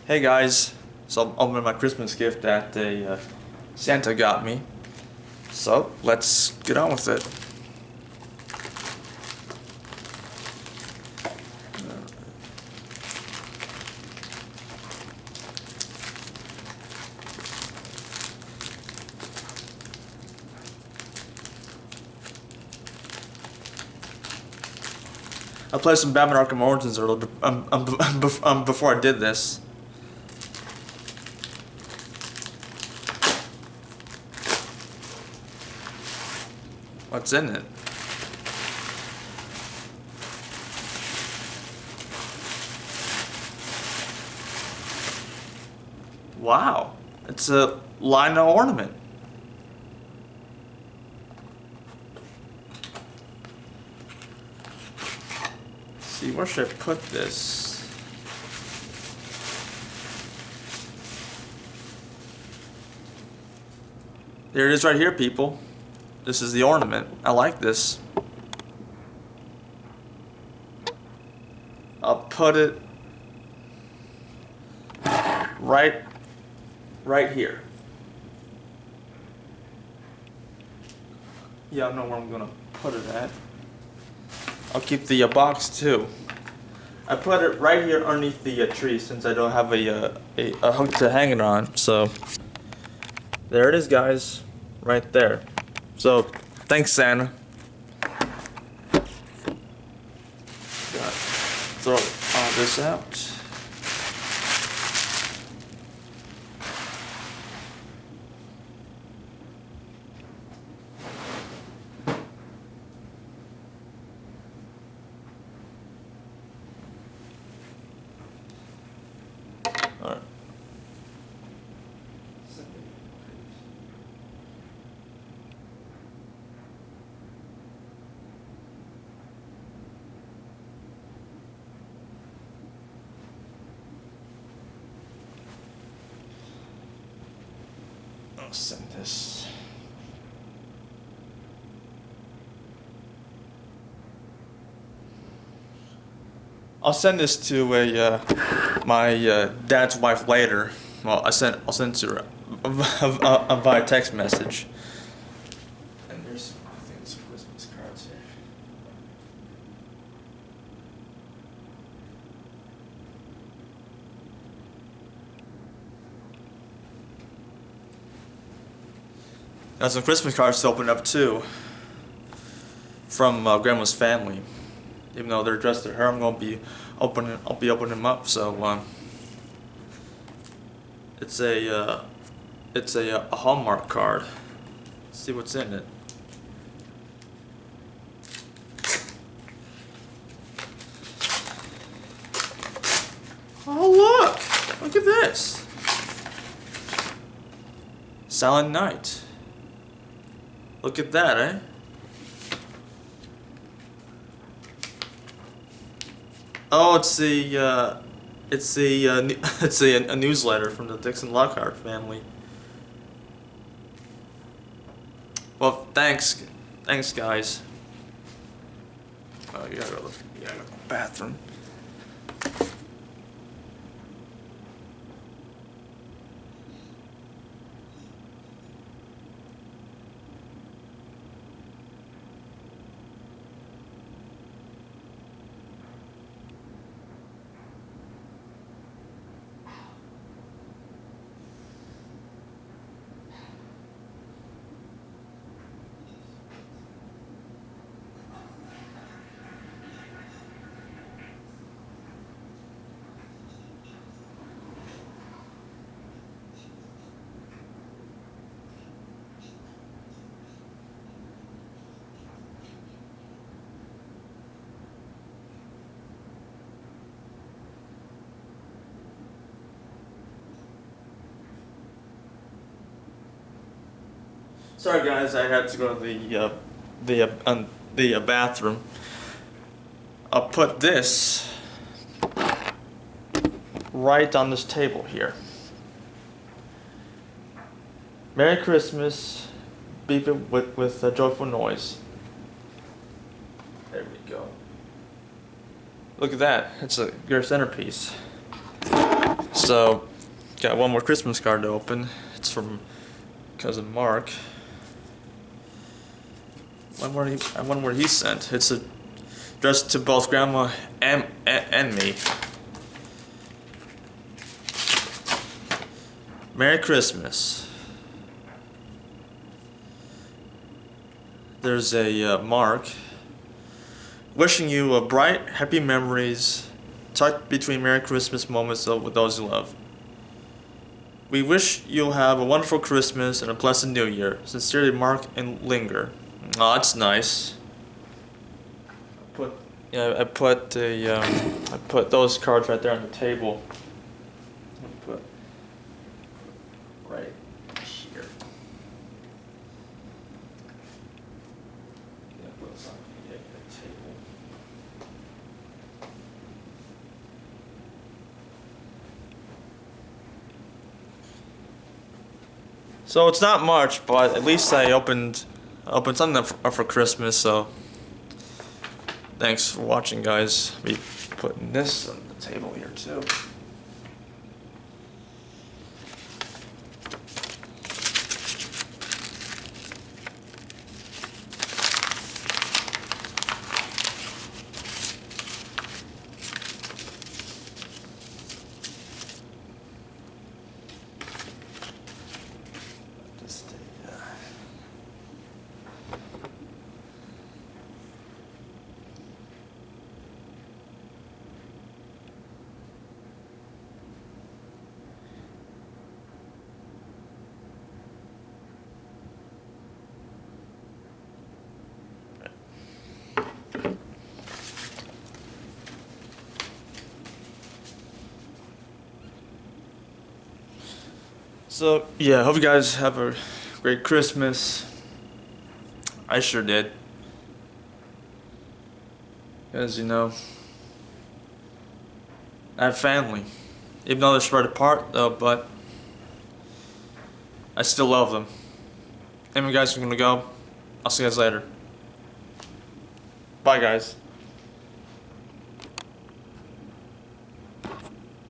Hey guys, so I'm opening my Christmas gift that Santa got me. So let's get on with it. I played some Batman Arkham Origins earlier, before I did this. What's in it? Wow, it's a lino ornament. Let's see, where should I put this? There it is right here, people. This is the ornament. I like this. I'll put it right here. Yeah, I know where I'm gonna put it at. I'll keep the box too. I put it right here underneath the tree since I don't have a hook to hang it on. So there it is, guys, right there. So thanks, Santa. Throw all this out. All right. I'll send this. I'll send this to my dad's wife later. Well, I'll send it to her via text message. And there's, I think, some Christmas cards here. Got some Christmas cards to open up too, from Grandma's family. Even though they're addressed to her, I'll be opening them up. So it's a Hallmark card. Let's see what's in it. Oh look at this. Silent Night. Look at that, eh? Oh, it's a newsletter from the Dixon Lockhart family. Well, thanks guys. Oh, you gotta go to the bathroom. Sorry guys, I had to go to the bathroom. I'll put this right on this table here. Merry Christmas, beep it with a joyful noise. There we go. Look at that, it's a your centerpiece. So, got one more Christmas card to open. It's from cousin Mark. I wonder what he sent. It's addressed to both Grandma and me. Merry Christmas. There's a Mark. Wishing you a bright, happy memories tucked between Merry Christmas moments with those you love. We wish you'll have a wonderful Christmas and a blessed New Year. Sincerely, Mark and Linger. Oh, that's nice. I put those cards right there on the table. I put right here. Yeah, put this on the table. So it's not much, but at least I opened something up for Christmas. So thanks for watching, guys. Be putting this on the table here too. So, yeah, hope you guys have a great Christmas. I sure did. As you know, I have family. Even though they're spread apart, though, but I still love them. Anyway, guys, I'm gonna go. I'll see you guys later. Bye, guys.